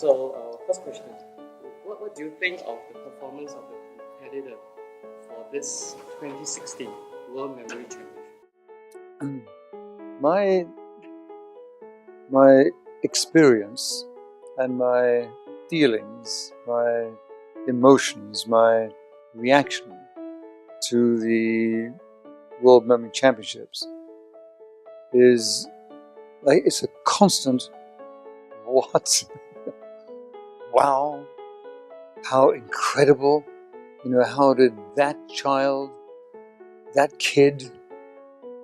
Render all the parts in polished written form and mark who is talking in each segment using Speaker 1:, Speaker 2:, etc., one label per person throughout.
Speaker 1: First question, what do you think of the performance of the competitor for this 2016 World Memory Championship?
Speaker 2: My experience and my feelings, my emotions, my reaction to the World Memory Championships is like it's a constant what? Wow, how incredible, how did that child, that kid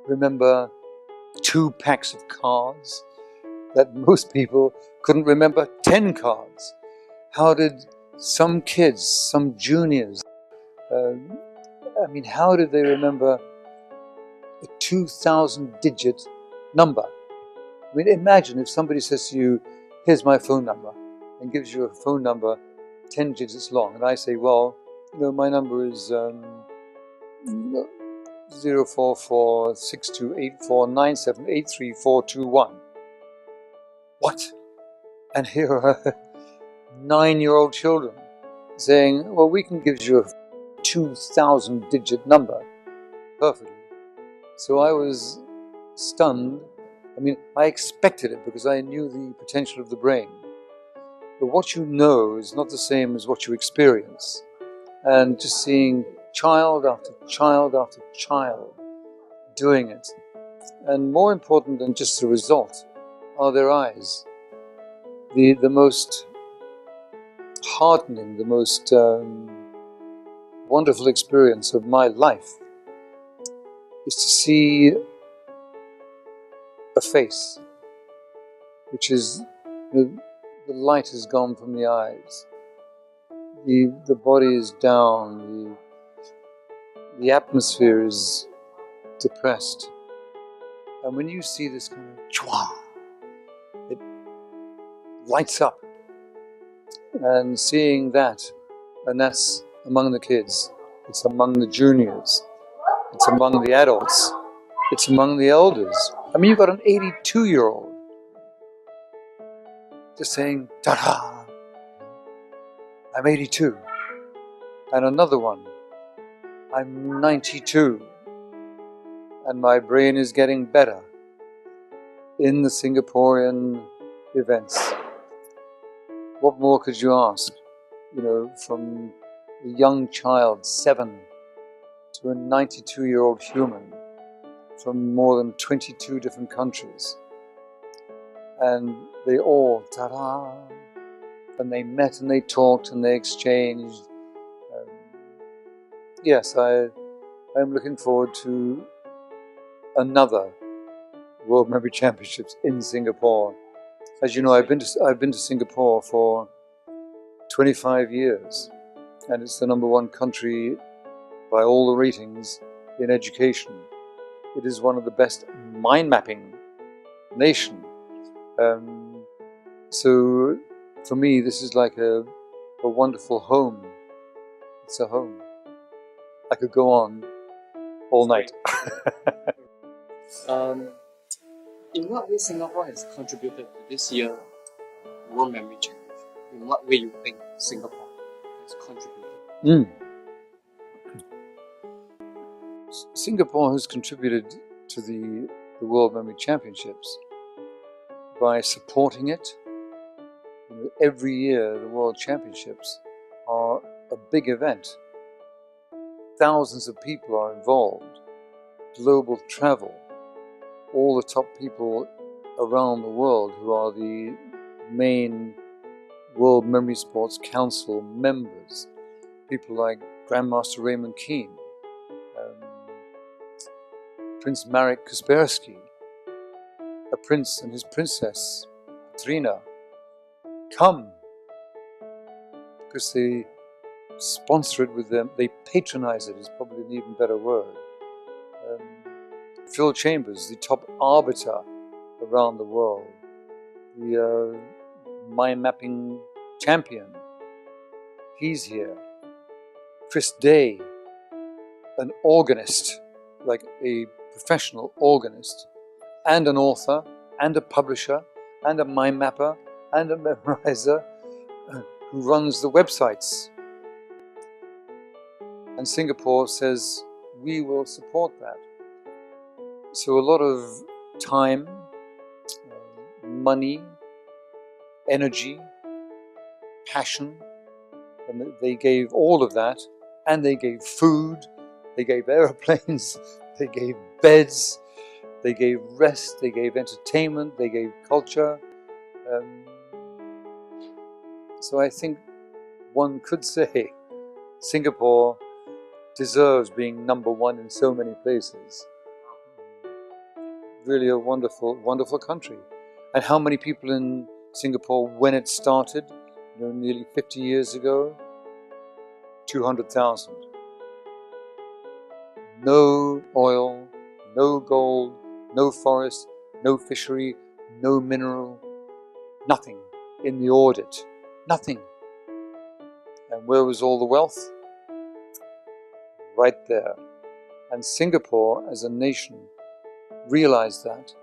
Speaker 2: remember 2 packs of cards that most people couldn't remember 10 cards? How did some kids, some juniors, how did they remember a 2,000-digit number? Imagine if somebody says to you, here's my phone number, and gives you a phone number 10 digits long, and I say, well, my number is 0446284978341. What? And here are 9-year-old children saying, well, we can give you a 2,000-digit number perfectly. So I was stunned. I expected it because I knew the potential of the brain. But what you know is not the same as what you experience. And just seeing child after child after child doing it. And more important than just the result are their eyes. The most heartening, the most wonderful experience of my life is to see a face which is, the light has gone from the eyes, the body is down, the atmosphere is depressed, and when you see this kind of chwa, it lights up, and seeing that, and that's among the kids, it's among the juniors, it's among the adults, it's among the elders. You've got an 82-year-old just saying, ta-da, I'm 82. And another one, I'm 92. And my brain is getting better in the Singaporean events. What more could you ask? From a young child, 7, to a 92-year-old human from more than 22 different countries. And they all, ta-da, and they met and they talked and they exchanged. Yes, I'm looking forward to another World Memory Championships in Singapore. As you know, I've been to Singapore for 25 years, and it's the #1 country by all the ratings in education. It is one of the best mind mapping nation. So for me, this is like a wonderful home. It's a home. I could go on all night.
Speaker 1: In what way Singapore has contributed to this year's World Memory Championship? In what way you think Singapore has contributed?
Speaker 2: Singapore has contributed to the World Memory Championships by supporting it. Every year the World Championships are a big event. Thousands of people are involved. Global travel. All the top people around the world who are the main World Memory Sports Council members. People like Grandmaster Raymond Keane, Prince Marek Kaspersky, a prince and his princess, Katrina, come, because they sponsor it with them, they patronize it, is probably an even better word. Phil Chambers, the top arbiter around the world, the mind mapping champion, he's here. Chris Day, an organist, like a professional organist, and an author, and a publisher, and a mind mapper, and a memorizer, who runs the websites. And Singapore says, we will support that. So a lot of time, money, energy, passion, and they gave all of that, and they gave food, they gave aeroplanes, they gave beds, they gave rest, they gave entertainment, they gave culture. So I think one could say Singapore deserves being number one in so many places. Really a wonderful, wonderful country. And how many people in Singapore, when it started, nearly 50 years ago? 200,000. No oil, no gold, no forest, no fishery, no mineral, nothing in the audit. Nothing. And where was all the wealth? Right there. And Singapore, as a nation, realized that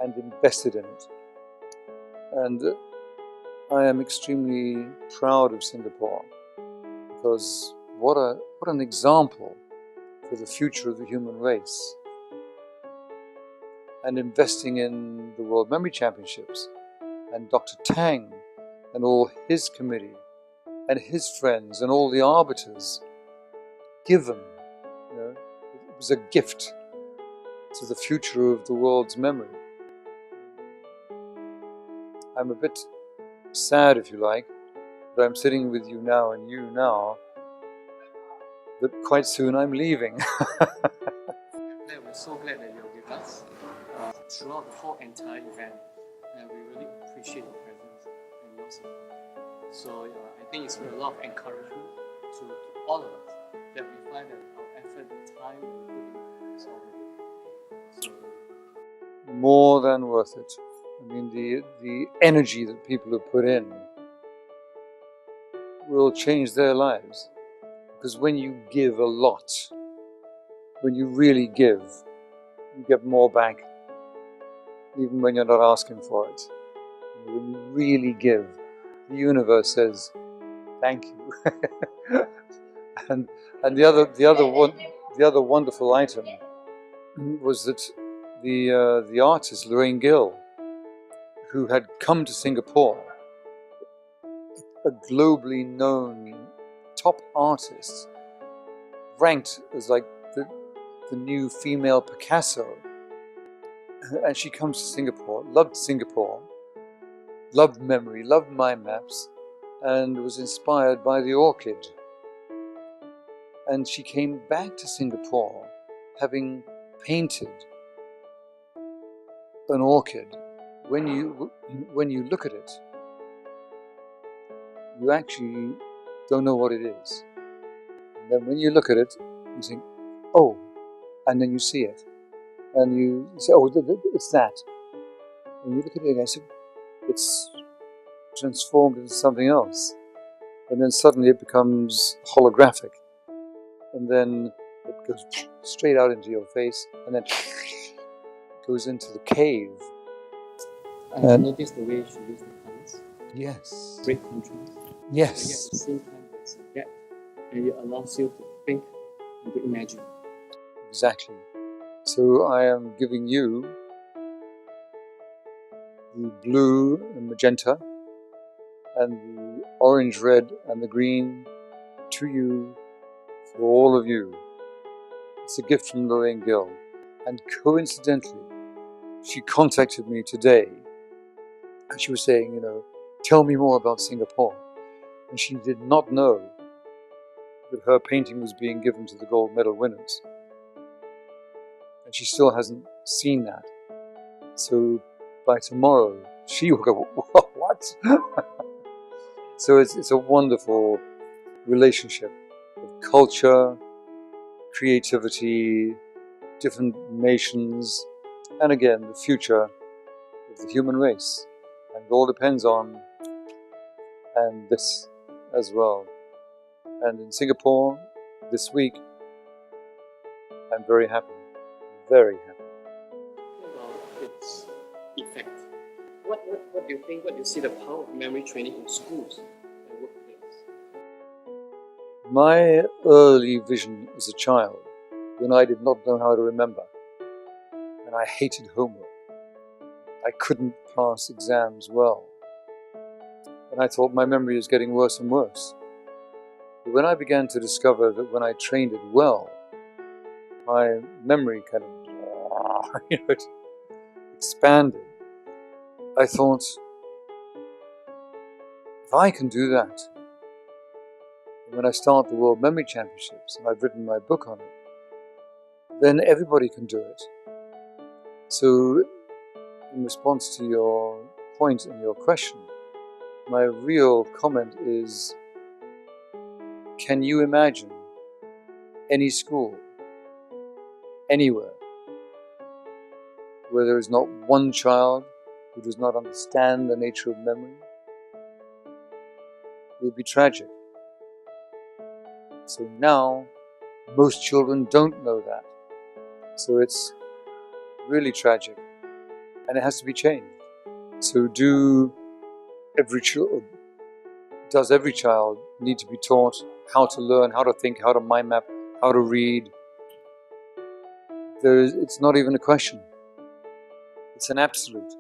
Speaker 2: and invested in it. And I am extremely proud of Singapore, because what an example for the future of the human race. And investing in the World Memory Championships, and Dr. Tang and all his committee and his friends and all the arbiters given, it was a gift to the future of the world's memory. I'm a bit sad, if you like, that I'm sitting with you now and you now, that quite soon I'm leaving.
Speaker 1: We're so glad that you're with us throughout the whole entire event, and we really appreciate your presence and your support. So I think it's a lot of encouragement to all of us that we find that our effort, the time we put in is all worth it.
Speaker 2: More than worth it. I mean, the energy that people have put in will change their lives. Because when you give a lot, when you really give, you get more back, even when you're not asking for it. When you really give, the universe says, thank you. and the other wonderful item was that the artist Lorraine Gill, who had come to Singapore, a globally known top artist, ranked as like the new female Picasso, and she comes to Singapore, loved memory, loved mind maps, and was inspired by the orchid. And she came back to Singapore having painted an orchid. When you look at it, you actually don't know what it is. And then when you look at it, you think, oh, and then you see it. And you say, oh, it's that. And you look at it again, so it's transformed into something else. And then suddenly it becomes holographic. And then it goes straight out into your face, and then goes into the cave.
Speaker 1: I noticed the way she used the colors.
Speaker 2: Yes.
Speaker 1: Great contrast.
Speaker 2: Yes.
Speaker 1: But yet at the same time, there's a depth, and it allows you to think and to imagine.
Speaker 2: Exactly. So I am giving you the blue and magenta, and the orange, red, and the green to you, for all of you. It's a gift from Lorraine Gill. And coincidentally, she contacted me today, and she was saying, tell me more about Singapore. And she did not know that her painting was being given to the gold medal winners. And she still hasn't seen that. So by tomorrow, she will go, what? So it's a wonderful relationship of culture, creativity, different nations, and again, the future of the human race. And it all depends on, and this as well. And in Singapore, this week, I'm very happy, very happy.
Speaker 1: About its effect. What do you think? What do you see the power of memory training in schools and workplaces?
Speaker 2: My early vision as a child, when I did not know how to remember, and I hated homework, I couldn't pass exams well, and I thought my memory is getting worse and worse. But when I began to discover that when I trained it well, my memory kind of it expanded, I thought, if I can do that, and when I start the World Memory Championships, and I've written my book on it, then everybody can do it. So, in response to your point and your question, my real comment is, can you imagine any school, anywhere, where there is not one child who does not understand the nature of memory? It would be tragic. So now, most children don't know that. So it's really tragic, and it has to be changed. So does every child need to be taught how to learn, how to think, how to mind map, how to read? It's not even a question. It's an absolute.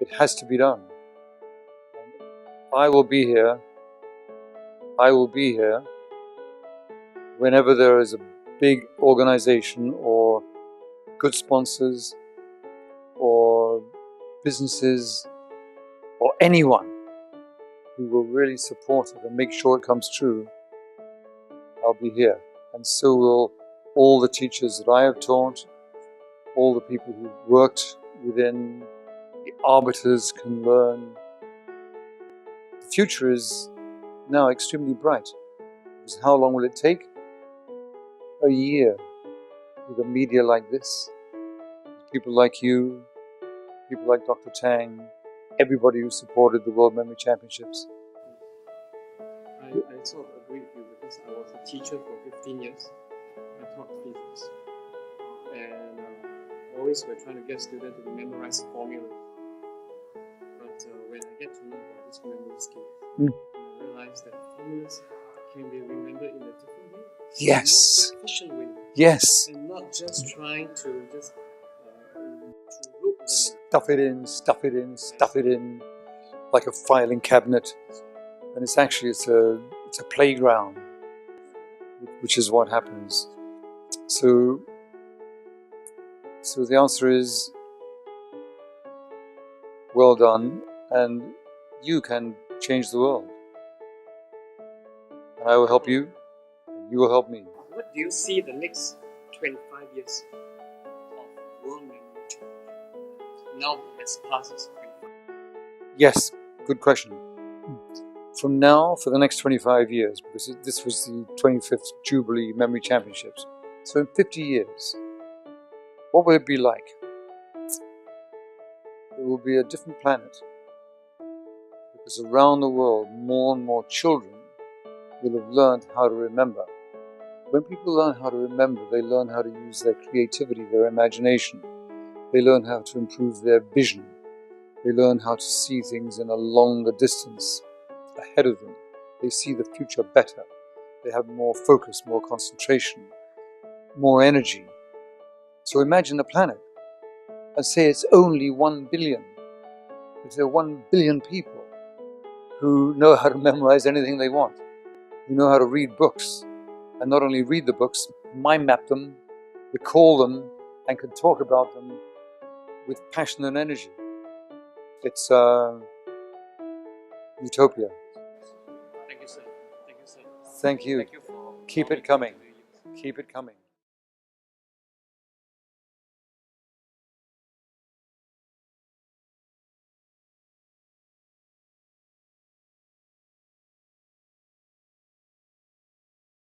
Speaker 2: It has to be done. I will be here whenever there is a big organization or good sponsors or businesses or anyone who will really support it and make sure it comes true. I'll be here, and so will all the teachers that I have taught, all the people who worked within, the arbiters can learn. The future is now extremely bright. Because how long will it take? A year with a media like this, with people like you, people like Dr. Tang, everybody who supported the World Memory Championships.
Speaker 1: I sort of agree with you because I was a teacher for 15 years. I taught physics. And always we're trying to get students to memorize formulas. But when I get to learn about this memory skill, I realize that formulas can be remembered in a different way.
Speaker 2: Yes.
Speaker 1: A more efficient way.
Speaker 2: Yes.
Speaker 1: And not just trying to just root them.
Speaker 2: Stuff it in, like a filing cabinet. And it's actually, it's a playground, which is what happens. So the answer is, well done, and you can change the world. And I will help you, and you will help me.
Speaker 1: What do you see the next 25 years of World Memory Championships? Now let's pass this 25.
Speaker 2: Yes, good question. From now, for the next 25 years, because this was the 25th Jubilee Memory Championships, so in 50 years, what will it be like? It will be a different planet, because around the world, more and more children will have learned how to remember. When people learn how to remember, they learn how to use their creativity, their imagination. They learn how to improve their vision. They learn how to see things in a longer distance ahead of them. They see the future better. They have more focus, more concentration, more energy. So imagine a planet and say it's only 1 billion. If there are 1 billion people who know how to memorize anything they want, who know how to read books, and not only read the books, mind map them, recall them, and can talk about them with passion and energy. It's utopia.
Speaker 1: Thank you, sir. Thank you, sir.
Speaker 2: Thank you.
Speaker 1: Thank you for
Speaker 2: Keep it coming. Keep it coming.